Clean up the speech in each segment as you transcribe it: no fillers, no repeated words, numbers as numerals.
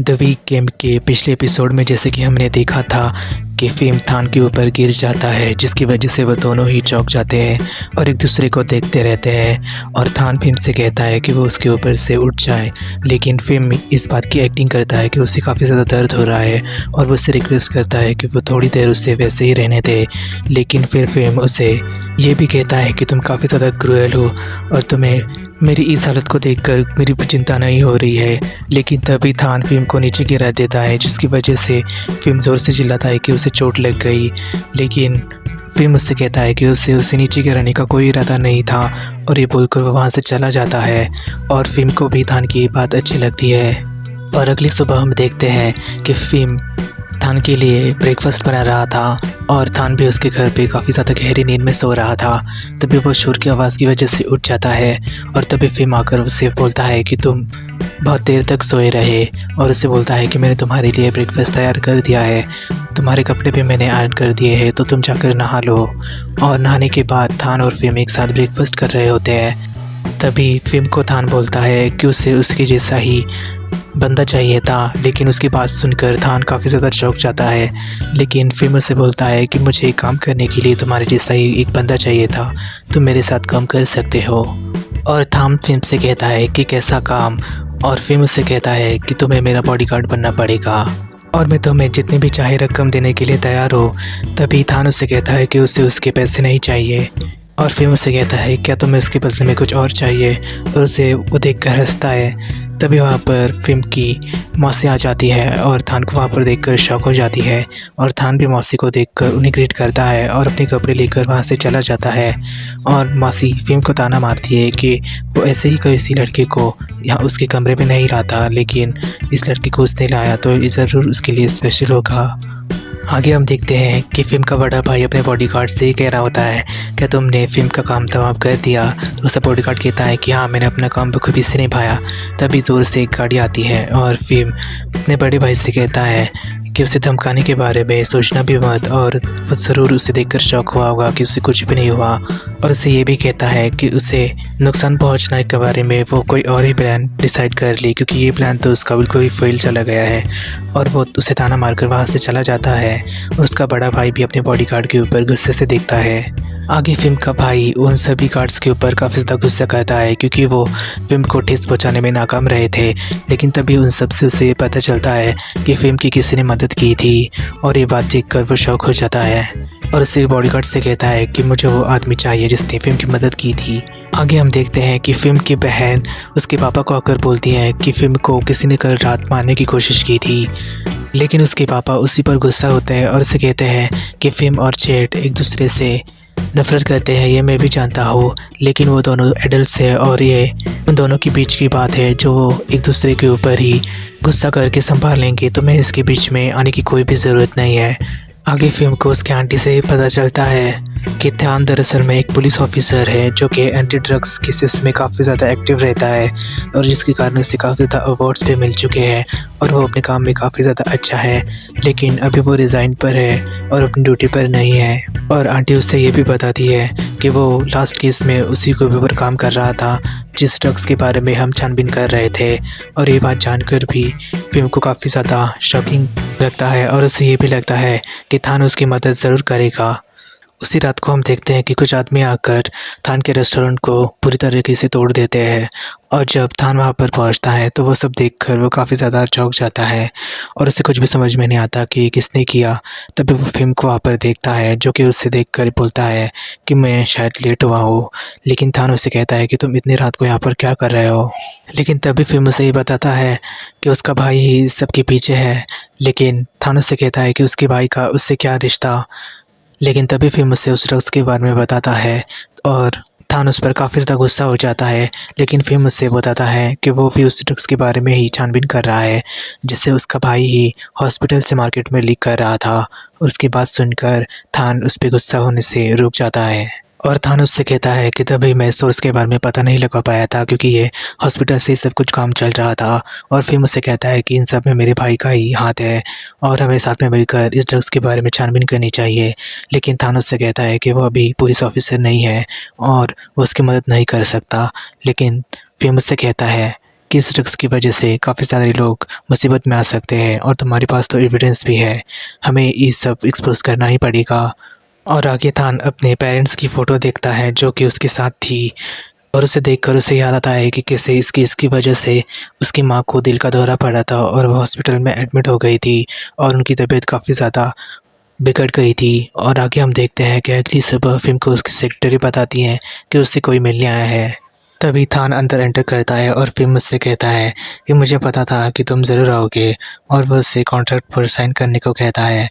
The week game के पिछले episode में जैसे कि हमने देखा था कि फ़िल्म थान के ऊपर गिर जाता है, जिसकी वजह से वो दोनों ही चौंक जाते हैं और एक दूसरे को देखते रहते हैं। और थान फ़िल्म से कहता है कि वो उसके ऊपर से उठ जाए, लेकिन फ़िल्म इस बात की एक्टिंग करता है कि उसे काफ़ी ज़्यादा दर्द हो रहा है और वो उससे रिक्वेस्ट करता है कि वो थोड़ी देर उसे वैसे ही रहने दे। लेकिन फिर फ़िल्म उसे ये भी कहता है कि तुम काफ़ी ज़्यादा क्रूएल हो और तुम्हें मेरी इस हालत को देखकर मेरी चिंता नहीं हो रही है। लेकिन तभी थान फ़िल्म को नीचे गिरा देता है, जिसकी वजह से फ़िल्म ज़ोर से चिल्लाता है कि उसे चोट लग गई। लेकिन फ़िल्म उससे कहता है कि उसे नीचे गिराने का कोई इरादा नहीं था और ये बोलकर वो वहाँ से चला जाता है। और फ़िल्म को भी थान की ये बात अच्छी लगती है। और अगली सुबह हम देखते हैं कि फ़िल्म थान के लिए ब्रेकफास्ट बना रहा था और थान भी उसके घर पे काफ़ी ज़्यादा गहरी नींद में सो रहा था। तभी वो शोर की आवाज़ की वजह से उठ जाता है और तभी फ़िल्म आकर उससे बोलता है कि तुम बहुत देर तक सोए रहे, और उसे बोलता है कि मैंने तुम्हारे लिए ब्रेकफास्ट तैयार कर दिया है, तुम्हारे कपड़े भी मैंने आयरन कर दिए हैं, तो तुम जाकर नहा लो। और नहाने के बाद थान और फ़िल्म एक साथ ब्रेकफास्ट कर रहे होते हैं। तभी फ़िल्म को थान बोलता है कि उसे उसके जैसा ही बंदा चाहिए था, लेकिन उसकी बात सुनकर थान काफ़ी ज़्यादा चौंक जाता है। लेकिन फ़िल्म से बोलता है कि मुझे काम करने के लिए तुम्हारे जैसा ही एक बंदा चाहिए था, तुम मेरे साथ काम कर सकते हो। और थान फ़िल्म से कहता है कि कैसा काम, और फ़िल्म से कहता है कि तुम्हें मेरा बॉडीगार्ड बनना पड़ेगा और मैं तुम्हें जितनी भी चाहे रकम देने के लिए तैयार हो। तभी थान उससे कहता है कि उसे उसके पैसे नहीं चाहिए, और फ़िल्म से कहता है क्या तुम्हें इसके बदले में कुछ और चाहिए, और उसे वो देखकर हंसता है। तभी वहाँ पर फ़िल्म की मौसी आ जाती है और थान को वहाँ पर देखकर शॉक हो जाती है, और थान भी मौसी को देखकर उन्हें ग्रीट करता है और अपने कपड़े लेकर वहाँ से चला जाता है। और मौसी फ़िल्म को ताना मारती है कि वो ऐसे ही किसी लड़के को यहाँ उसके कमरे में नहीं लाता, लेकिन इस लड़के को उसने लाया तो ये ज़रूर उसके लिए स्पेशल होगा। आगे हम देखते हैं कि फ़िल्म का बड़ा भाई अपने बॉडीगार्ड से ये कह रहा होता है, क्या तुमने फ़िल्म का काम तमाम कर दिया? तो उसका बॉडीगार्ड कहता है कि हाँ, मैंने अपना काम बखूबी से निभाया। तभी ज़ोर से एक गाड़ी आती है और फ़िल्म अपने बड़े भाई से कहता है कि उसे धमकाने के बारे में सोचना भी मत, और वो ज़रूर उसे देखकर शॉक हुआ होगा कि उसे कुछ भी नहीं हुआ। और उसे ये भी कहता है कि उसे नुकसान पहुंचने के बारे में वो कोई और ही प्लान डिसाइड कर ली, क्योंकि ये प्लान तो उसका बिल्कुल ही फेल चला गया है। और वो उसे ताना मारकर वहाँ से चला जाता है, और उसका बड़ा भाई भी अपने बॉडीगार्ड के ऊपर गुस्से से देखता है। आगे फ़िल्म का भाई उन सभी गार्ड्स के ऊपर काफ़ी ज़्यादा गुस्सा करता है, क्योंकि वो फ़िल्म को ठेस पहुंचाने में नाकाम रहे थे। लेकिन तभी उन सब से उसे पता चलता है कि फ़िल्म की किसी ने मदद की थी, और ये बात देखकर वो शॉक हो जाता है और उससे बॉडीगार्ड से कहता है कि मुझे वो आदमी चाहिए जिसने फ़िल्म की मदद की थी। आगे हम देखते हैं कि फ़िल्म की बहन उसके पापा को आकर बोलती है कि फ़िल्म को किसी ने कल रात मारने की कोशिश की थी। लेकिन उसके पापा उसी पर गुस्सा होते हैं और उसे कहते हैं कि फ़िल्म और जेट एक दूसरे से नफ़रत करते हैं, ये मैं भी जानता हूँ, लेकिन वो दोनों एडल्ट्स हैं और ये उन दोनों के बीच की बात है जो एक दूसरे के ऊपर ही गुस्सा करके संभाल लेंगे, तो मैं इसके बीच में आने की कोई भी ज़रूरत नहीं है। आगे फ़िल्म को उसके आंटी से पता चलता है कि थान दरअसल में एक पुलिस ऑफिसर है जो कि एंटी ड्रग्स केसेस में काफ़ी ज़्यादा एक्टिव रहता है, और जिसके कारण उसे काफ़ी ज़्यादा अवार्ड्स भी मिल चुके हैं और वो अपने काम में काफ़ी ज़्यादा अच्छा है। लेकिन अभी वो रिज़ाइन पर है और अपनी ड्यूटी पर नहीं है, और आंटी उससे ये भी बताती है कि वो लास्ट केस में उसी के ऊपर काम कर रहा था जिस ड्रग्स के बारे में हम छानबीन कर रहे थे। और ये बात जानकर भी फ़िल्म को काफ़ी ज़्यादा शॉकिंग लगता है, और उसे ये भी लगता है कि थान उसकी मदद ज़रूर करेगा। उसी रात को हम देखते हैं कि कुछ आदमी आकर थान के रेस्टोरेंट को पूरी तरीके से तोड़ देते हैं, और जब थान वहाँ पर पहुँचता है तो वो सब देखकर वो काफ़ी ज़्यादा चौंक जाता है और उसे कुछ भी समझ में नहीं आता कि किसने किया। तभी वो फ़िल्म को वहाँ पर देखता है, जो कि उसे देखकर बोलता है कि मैं शायद लेट हुआ हूँ। लेकिन थान उसे कहता है कि तुम इतनी रात को यहाँ पर क्या कर रहे हो। लेकिन तभी फ़िल्म उसे ये बताता है कि उसका भाई ही सबके पीछे है। लेकिन थान उससे कहता है कि उसके भाई का उससे क्या रिश्ता। लेकिन तभी फ़िल्म उसे उस ड्रग्स के बारे में बताता है, और थान उस पर काफ़ी ज़्यादा गुस्सा हो जाता है। लेकिन फ़िल्म उससे बताता है कि वो भी उस ड्रग्स के बारे में ही छानबीन कर रहा है, जिससे उसका भाई ही हॉस्पिटल से मार्केट में लीक कर रहा था। और उसकी बात सुनकर थान उस पर गुस्सा होने से रुक जाता है, और थान उससे कहता है कि तभी मैं सोर्स के बारे में पता नहीं लगा पाया था, क्योंकि ये हॉस्पिटल से ही सब कुछ काम चल रहा था। और फिर मुझसे कहता है कि इन सब में मेरे भाई का ही हाथ है और हमें साथ में मिलकर इस ड्रग्स के बारे में छानबीन करनी चाहिए। लेकिन थान उससे कहता है कि वो अभी पुलिस ऑफिसर नहीं है और वो उसकी मदद नहीं कर सकता। लेकिन फिर मुझसे कहता है कि इस ड्रग्स की वजह से काफ़ी सारे लोग मुसीबत में आ सकते हैं और तुम्हारे पास तो एविडेंस भी है, हमें ये सब एक्सपोज करना ही पड़ेगा। और आगे थान अपने पेरेंट्स की फ़ोटो देखता है जो कि उसके साथ थी और उसे देखकर उसे याद आता है कि कैसे इसकी वजह से उसकी माँ को दिल का दौरा पड़ा था और वो हॉस्पिटल में एडमिट हो गई थी और उनकी तबीयत काफ़ी ज़्यादा बिगड़ गई थी। और आगे हम देखते हैं कि अगली सुबह फ़िल्म को उसकी सेक्रेटरी बताती है कि उससे कोई मिलने आया है। तभी थान अंदर एंटर करता है और फ़िल्म उससे कहता है कि मुझे पता था कि तुम ज़रूर आओगे, और वो उससे कॉन्ट्रैक्ट पर साइन करने को कहता है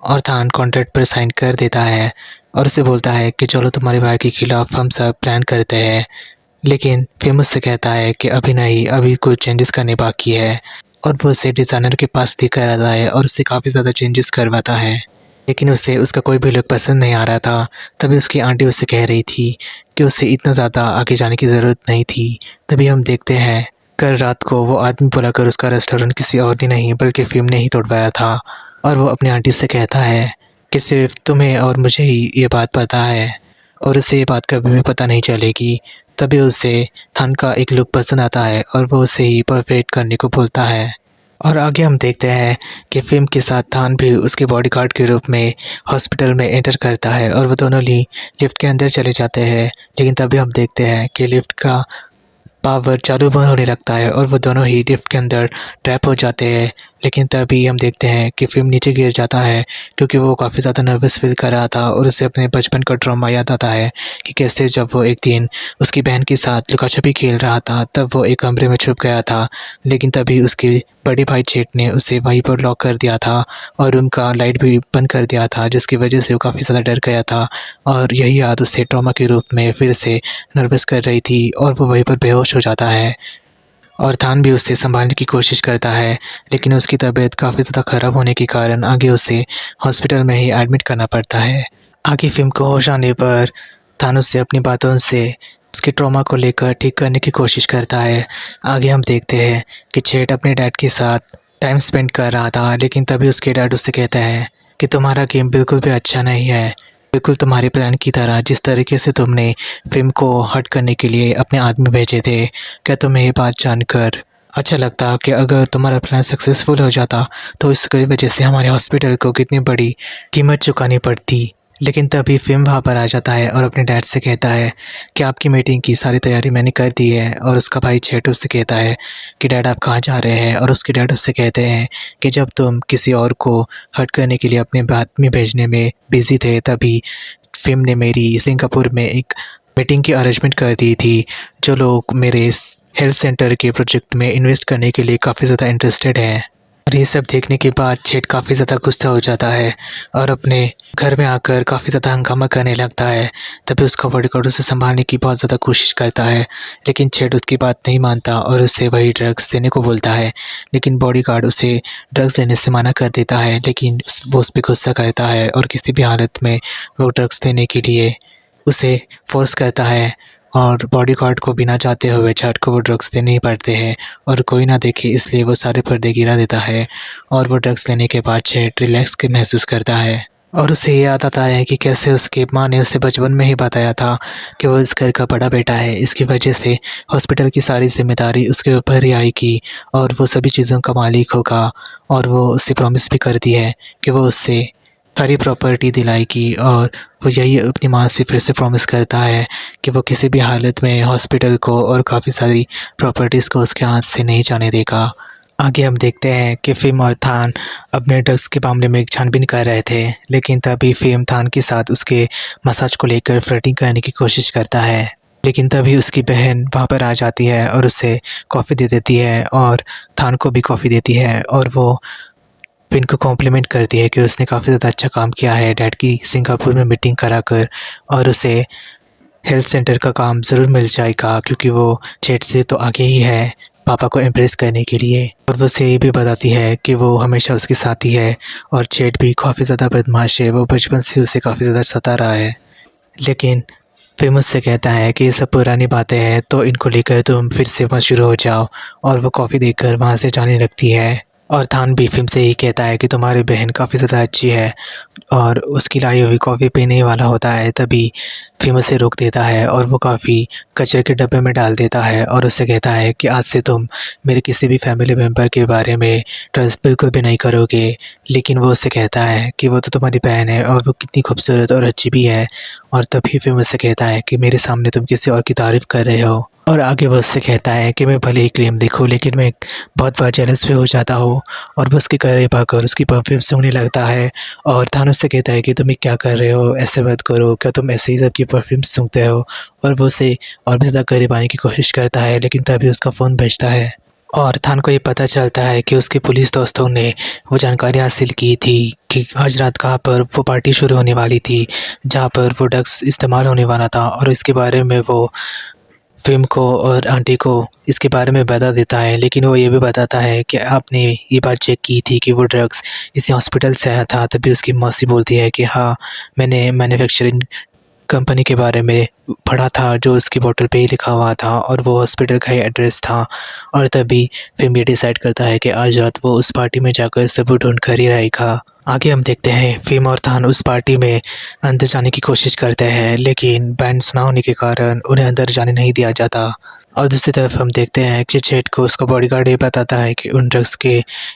और थान कॉन्ट्रैक्ट पर साइन कर देता है और उसे बोलता है कि चलो तुम्हारे भाई के खिलाफ हम सब प्लान करते हैं। लेकिन फ़िल्म उससे कहता है कि अभी नहीं, अभी कुछ चेंजेस करने बाकी है, और वो उसे डिज़ाइनर के पास लेकर आता है और उससे काफ़ी ज़्यादा चेंजेस करवाता है। लेकिन उसे उसका कोई भी लुक पसंद नहीं आ रहा था। तभी उसकी आंटी उससे कह रही थी कि उसे इतना ज़्यादा आगे जाने की ज़रूरत नहीं थी। तभी हम देखते हैं कल रात को वो आदमी बुलाकर उसका रेस्टोरेंट किसी और ने नहीं बल्कि फ़िल्म ने ही तोड़वाया था, और वो अपनी आंटी से कहता है कि सिर्फ़ तुम्हें और मुझे ही ये बात पता है और उसे ये बात कभी भी पता नहीं चलेगी। तभी उसे थान का एक लुक पसंद आता है और वो उसे ही परफेक्ट करने को बोलता है। और आगे हम देखते हैं कि फ़िल्म के साथ थान भी उसके बॉडीगार्ड के रूप में हॉस्पिटल में एंटर करता है और वो दोनों ही लिफ्ट के अंदर चले जाते हैं। लेकिन तभी हम देखते हैं कि लिफ्ट का पावर चालू बंद होने लगता है और वो दोनों ही लिफ्ट के अंदर ट्रैप हो जाते हैं। लेकिन तभी हम देखते हैं कि फ़िल्म नीचे गिर जाता है क्योंकि वो काफ़ी ज़्यादा नर्वस फ़ील कर रहा था और उसे अपने बचपन का ट्रॉमा याद आता है कि कैसे जब वो एक दिन उसकी बहन के साथ लुका-छिपी खेल रहा था तब वो एक कमरे में छुप गया था। लेकिन तभी उसके बड़े भाई जेठ ने उसे वहीं पर लॉक कर दिया था और रूम का लाइट भी बंद कर दिया था, जिसकी वजह से वो काफ़ी ज़्यादा डर गया था और यही याद उसे ट्रॉमा के रूप में फिर से नर्वस कर रही थी और वो वहीं पर बेहोश हो जाता है। और थान भी उसे संभालने की कोशिश करता है, लेकिन उसकी तबीयत काफ़ी ज़्यादा ख़राब होने के कारण आगे उसे हॉस्पिटल में ही एडमिट करना पड़ता है। आगे फ़िल्म को होश आने पर थान उससे अपनी बातों से उसके ट्रॉमा को लेकर ठीक करने की कोशिश करता है। आगे हम देखते हैं कि छेड अपने डैड के साथ टाइम स्पेंड कर रहा था, लेकिन तभी उसके डैड उससे कहता है कि तुम्हारा गेम बिल्कुल भी अच्छा नहीं है। बिल्कुल तुम्हारे प्लान की तरह, जिस तरीके से तुमने फ़िल्म को हर्ट करने के लिए अपने आदमी भेजे थे, क्या तुम्हें ये बात जानकर अच्छा लगता कि अगर तुम्हारा प्लान सक्सेसफुल हो जाता तो इसकी वजह से हमारे हॉस्पिटल को कितनी बड़ी कीमत चुकानी पड़ती। लेकिन तभी फ़िल्म वहाँ पर आ जाता है और अपने डैड से कहता है कि आपकी मीटिंग की सारी तैयारी मैंने कर दी है, और उसका भाई छेटू उससे कहता है कि डैड आप कहाँ जा रहे हैं, और उसके डैड उससे कहते हैं कि जब तुम किसी और को हर्ट करने के लिए अपने आदमी भेजने में बिज़ी थे तभी फ़िल्म ने मेरी सिंगापुर में एक मीटिंग की अरेंजमेंट कर दी थी। जो लोग मेरे इस हेल्थ सेंटर के प्रोजेक्ट में इन्वेस्ट करने के लिए काफ़ी ज़्यादा इंटरेस्टेड हैं। और ये सब देखने के बाद छेट काफ़ी ज़्यादा गुस्सा हो जाता है और अपने घर में आकर काफ़ी ज़्यादा हंगामा करने लगता है। तभी उसका बॉडीगार्ड उसे संभालने की बहुत ज़्यादा कोशिश करता है, लेकिन छेट उसकी बात नहीं मानता और उसे वही ड्रग्स देने को बोलता है। लेकिन बॉडीगार्ड उसे ड्रग्स देने से मना कर देता है, लेकिन वो उस पे गुस्सा करता है और किसी भी हालत में वो ड्रग्स देने के लिए उसे फ़ोर्स करता है, और बॉडीगार्ड को बिना चाहते हुए छठ को वो ड्रग्स देने ही पड़ते हैं और कोई ना देखे इसलिए वो सारे पर्दे गिरा देता है। और वो ड्रग्स लेने के बाद छठ रिलैक्स के महसूस करता है और उसे ये याद आता है कि कैसे उसकी माँ ने उसे बचपन में ही बताया था कि वो इस घर का बड़ा बेटा है। इसकी वजह से हॉस्पिटल की सारी जिम्मेदारी उसके ऊपर ही आएगी और वो सभी चीज़ों का मालिक होगा, और वो उससे प्रॉमिस भी करती है कि वो उससे सारी प्रॉपर्टी दिलाएगी, और वो यही अपनी माँ से फिर से प्रॉमिस करता है कि वो किसी भी हालत में हॉस्पिटल को और काफ़ी सारी प्रॉपर्टीज़ को उसके हाथ से नहीं जाने देगा। आगे हम देखते हैं कि फ़िल्म और थान अपने ड्रग्स के मामले में एक छानबीन कर रहे थे, लेकिन तभी फ़िल्म थान के साथ उसके मसाज को लेकर फ्लर्टिंग करने की कोशिश करता है। लेकिन तभी उसकी बहन वहाँ पर आ जाती है और उसे कॉफ़ी दे देती है और थान को भी कॉफ़ी देती है, और वो फिन को कॉम्प्लीमेंट करती है कि उसने काफ़ी ज़्यादा अच्छा काम किया है डैड की सिंगापुर में मीटिंग कराकर, और उसे हेल्थ सेंटर का काम ज़रूर मिल जाएगा क्योंकि वो जेठ से तो आगे ही है पापा को इम्प्रेस करने के लिए। और वो उसे ये भी बताती है कि वो हमेशा उसके साथ ही है, और जेठ भी काफ़ी ज़्यादा बदमाश है, वो बचपन से उसे काफ़ी ज़्यादा सता रहा है। लेकिन फिर मुझसे कहता है कि ये सब पुरानी बातें हैं तो इनको लेकर तुम फिर से मत शुरू हो जाओ, और वो कॉफ़ी देकर वहाँ से जाने लगती है। और थान भी फिल्म से ही कहता है कि तुम्हारी बहन काफ़ी ज़्यादा अच्छी है और उसकी लाई हुई कॉफ़ी पीने ही वाला होता है। तभी फ़िल्म उसे रोक देता है और वो कॉफ़ी कचरे के डब्बे में डाल देता है और उससे कहता है कि आज से तुम मेरे किसी भी फैमिली मेम्बर के बारे में ट्रस्ट बिल्कुल भी नहीं करोगे। लेकिन वो उससे कहता है कि वो तो तुम्हारी बहन है और वो कितनी खूबसूरत और अच्छी भी है। और तभी फ़िल्म उससे कहता है कि मेरे सामने तुम किसी और की तारीफ़ कर रहे हो। और आगे वो उससे कहता है कि मैं भले ही क्लेम दिखूँ लेकिन मैं बहुत बार जेलस भी हो जाता हूँ। और वो उसके करीब आकर उसकी परफ्यूम सूंघने लगता है और थानोस से कहता है कि तुम ये क्या कर रहे हो? ऐसे मत करो, क्या तुम ऐसे ही सबकी परफ्यूम सूंघते हो? और वो उसे और भी ज़्यादा करीब आने की कोशिश करता है लेकिन तभी उसका फ़ोन बजता है। और थान को ये पता चलता है कि उसके पुलिस दोस्तों ने वो जानकारी हासिल की थी कि आज रात कहाँ पर वो पार्टी शुरू होने वाली थी, जहाँ पर वो ड्रग्स इस्तेमाल होने वाला था। और इसके बारे में वो फ़िल्म को और आंटी को इसके बारे में बता देता है, लेकिन वो ये भी बताता है कि आपने ये बात चेक की थी कि वो ड्रग्स इसी हॉस्पिटल से आया था। तभी उसकी मौसी बोलती है कि हाँ, मैंने मैन्युफैक्चरिंग कंपनी के बारे में पढ़ा था जो उसकी बॉटल पे ही लिखा हुआ था और वो हॉस्पिटल का ही एड्रेस था। और तभी फ़िल्म ये डिसाइड करता है कि आज रात वो उस पार्टी में जाकर सबूत ढूँढ कर ही रहेगा। आगे हम देखते हैं फ़िल्म और थान उस पार्टी में अंदर जाने की कोशिश करते हैं, लेकिन बैंड्स ना होने के कारण उन्हें अंदर जाने नहीं दिया जाता। और दूसरी तरफ हम देखते हैं कि जेट को उसका बॉडीगार्ड ये बताता है कि उन ड्रग्स के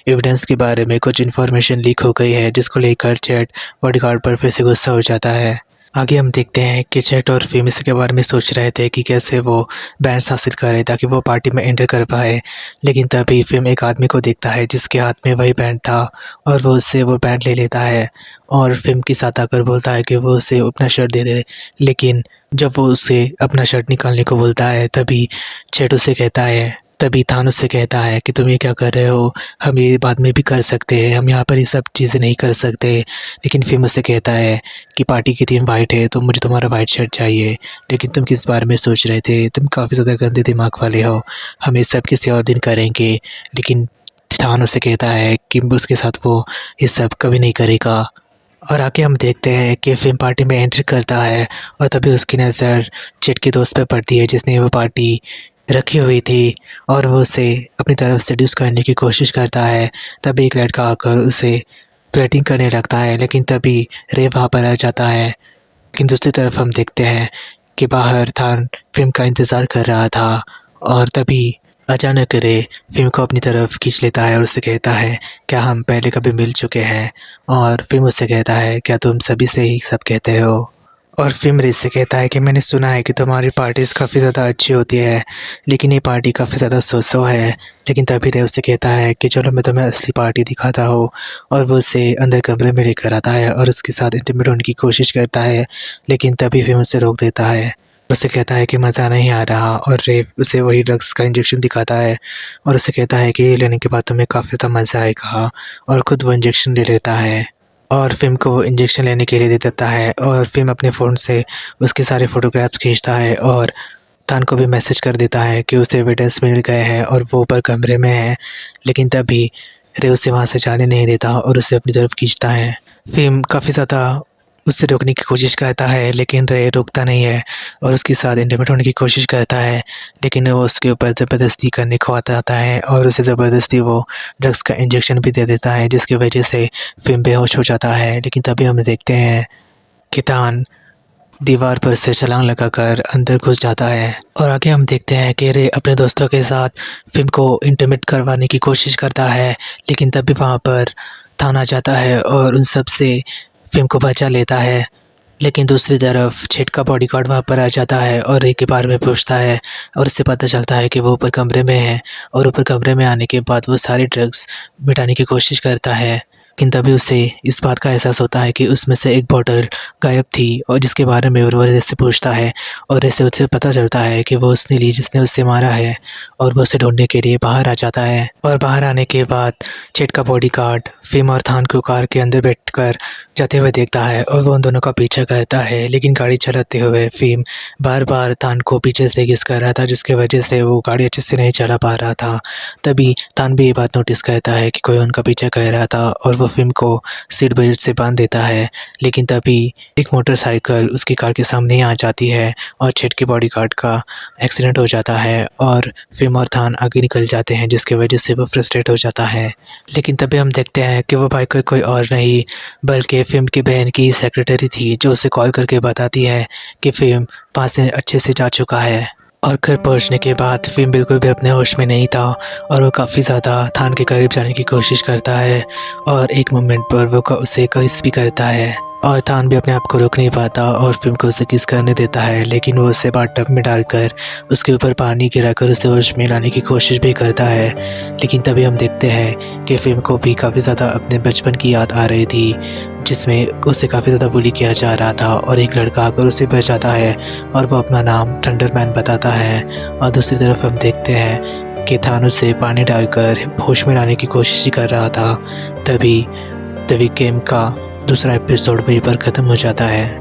एविडेंस के बारे में कुछ इन्फॉर्मेशन लीक हो गई है, जिसको लेकर जेट बॉडीगार्ड पर फिर से गुस्सा हो जाता है। आगे हम देखते हैं कि जेट और फ़िल्म इसके बारे में सोच रहे थे कि कैसे वो बैंड्स हासिल करे ताकि वो पार्टी में एंटर कर पाए। लेकिन तभी फ़िल्म एक आदमी को देखता है जिसके हाथ में वही बैंड था और वो उससे वो बैंड ले लेता है और फ़िल्म के साथ आकर बोलता है कि वो उसे अपना शर्ट दे दे। लेकिन जब वो उसे अपना शर्ट निकालने को बोलता है तभी जेट उसे कहता है तभी थान उससे कहता है कि तुम ये क्या कर रहे हो? हम ये बाद में भी कर सकते हैं, हम यहाँ पर ये सब चीज़ें नहीं कर सकते। लेकिन फ़िल्म उससे कहता है कि पार्टी की थीम वाइट है तो मुझे तुम्हारा वाइट शर्ट चाहिए। लेकिन तुम किस बारे में सोच रहे थे? तुम काफ़ी ज़्यादा गंदे दिमाग वाले हो। हम ये सब किसी और दिन करेंगे। लेकिन थान उसे कहता है कि उसके साथ वो ये सब कभी नहीं करेगा। और आगे हम देखते हैं कि फ़िल्म पार्टी में एंट्री करता है और तभी उसकी नज़र जेट के दोस्त पे पड़ती है जिसने वो पार्टी रखी हुई थी और वो उसे अपनी तरफ सेड्यूस करने की कोशिश करता है। तभी एक लड़का आकर उसे फ्लर्टिंग करने लगता है, लेकिन तभी रे वहाँ पर आ जाता है। लेकिन दूसरी तरफ हम देखते हैं कि बाहर थान फ़िल्म का इंतज़ार कर रहा था और तभी अचानक रे फ़िल्म को अपनी तरफ खींच लेता है और उससे कहता है, क्या हम पहले कभी मिल चुके हैं? और फ़िल्म उससे कहता है, क्या तुम सभी से ही सब कहते हो? और फ़िल्म रे से कहता है कि मैंने सुना है कि तुम्हारी पार्टीज़ काफ़ी ज़्यादा अच्छी होती है, लेकिन ये पार्टी काफ़ी ज़्यादा सो-सो है। लेकिन तभी रे उससे कहता है कि चलो मैं तुम्हें असली पार्टी दिखाता हूँ। और वो उसे अंदर कमरे में लेकर आता है और उसके साथ इंटीमेट होने की कोशिश करता है, लेकिन तभी फ़िल्म उसे रोक देता है। उससे कहता है कि मज़ा नहीं आ रहा और रे उसे वही ड्रग्स का इंजेक्शन दिखाता है और उसे कहता है कि ये लेने के बाद तुम्हें काफ़ी ज़्यादा मज़ा आएगा। और खुद वो इंजेक्शन ले लेता है और फ़िल्म को वो इंजेक्शन लेने के लिए दे देता है और फ़िल्म अपने फ़ोन से उसके सारे फ़ोटोग्राफ्स खींचता है और थान को भी मैसेज कर देता है कि उसे एविडेंस मिल गए हैं और वो ऊपर कमरे में है। लेकिन तभी रे उसे वहाँ से जाने नहीं देता और उसे अपनी तरफ खींचता है। फ़िल्म काफ़ी ज़्यादा उससे रोकने की कोशिश करता है, लेकिन रे रुकता नहीं है और उसके साथ इंटीमेट होने की कोशिश करता है। लेकिन वो उसके ऊपर ज़बरदस्ती करने को आता है और उसे ज़बरदस्ती वो ड्रग्स का इंजेक्शन भी दे देता है, जिसकी वजह से फ़िल्म बेहोश हो जाता है। लेकिन तभी हम देखते हैं कि थान दीवार पर से छलांग लगाकर अंदर घुस जाता है और आगे हम देखते हैं कि रे अपने दोस्तों के साथ फ़िल्म को इंटीमेट करवाने की कोशिश करता है, लेकिन तभी वहाँ पर थान आ जाता है और उन सब से फ़िल्म को बचा लेता है। लेकिन दूसरी तरफ जेट का बॉडीगार्ड वहाँ पर आ जाता है और रे के बारे में पूछता है और उससे पता चलता है कि वो ऊपर कमरे में है और ऊपर कमरे में आने के बाद वो सारे ड्रग्स मिटाने की कोशिश करता है। लेकिन तभी उसे इस बात का एहसास होता है कि उसमें से एक बॉटल गायब थी और जिसके बारे में वो रे से पूछता है और रे से उसे पता चलता है कि वो उसने ली जिसने उसे मारा है और वो उसे ढूंढने के लिए बाहर आ जाता है। और बाहर आने के बाद जेट का बॉडीगार्ड फ़िल्म और थान को कार के अंदर बैठकर जाते हुए देखता है और वो उन दोनों का पीछा करता है, लेकिन गाड़ी चलाते हुए फ़िल्म बार-बार तान को पीछे से घिस कर रहा था, जिसकी वजह से वो गाड़ी अच्छे से नहीं चला पा रहा था। तभी तान भी ये बात नोटिस करता है कि कोई उनका पीछा कर रहा था और वो फ़िल्म को सीट बेल्ट से बांध देता है। लेकिन तभी एक मोटरसाइकिल उसकी कार के सामने ही आ जाती है और छेड के बॉडीगार्ड का एक्सीडेंट हो जाता है और फ़िल्म और तान आगे निकल जाते हैं, जिसकी वजह से वो फ्रस्ट्रेट हो जाता है। लेकिन तभी हम देखते हैं कि वो बाइकर कोई और नहीं बल्कि फ़िल्म की बहन की सेक्रेटरी थी, जो उसे कॉल करके बताती है कि फ़िल्म वहाँ से अच्छे से जा चुका है। और घर पहुँचने के बाद फ़िल्म बिल्कुल भी अपने होश में नहीं था और वो काफ़ी ज़्यादा थान के करीब जाने की कोशिश करता है और एक मोमेंट पर वो उसे किस भी करता है और थान भी अपने आप को रोक नहीं पाता और फ़िल्म को उसे किस करने देता है, लेकिन वो उसे बाथटब में डालकर उसके ऊपर पानी गिराकर उसे होश में लाने की कोशिश भी करता है। लेकिन तभी हम देखते हैं कि फ़िल्म को भी काफ़ी ज़्यादा अपने बचपन की याद आ रही थी, जिसमें उसे काफ़ी ज़्यादा बुली किया जा रहा था और एक लड़का आकर उसे बचाता है और वो अपना नाम थंडरमैन बताता है। और दूसरी तरफ हम देखते हैं कि थान उसे पानी डालकर होश में लाने की कोशिश ही कर रहा था। तभी गेम का दूसरा एपिसोड वहीं पर ख़त्म हो जाता है।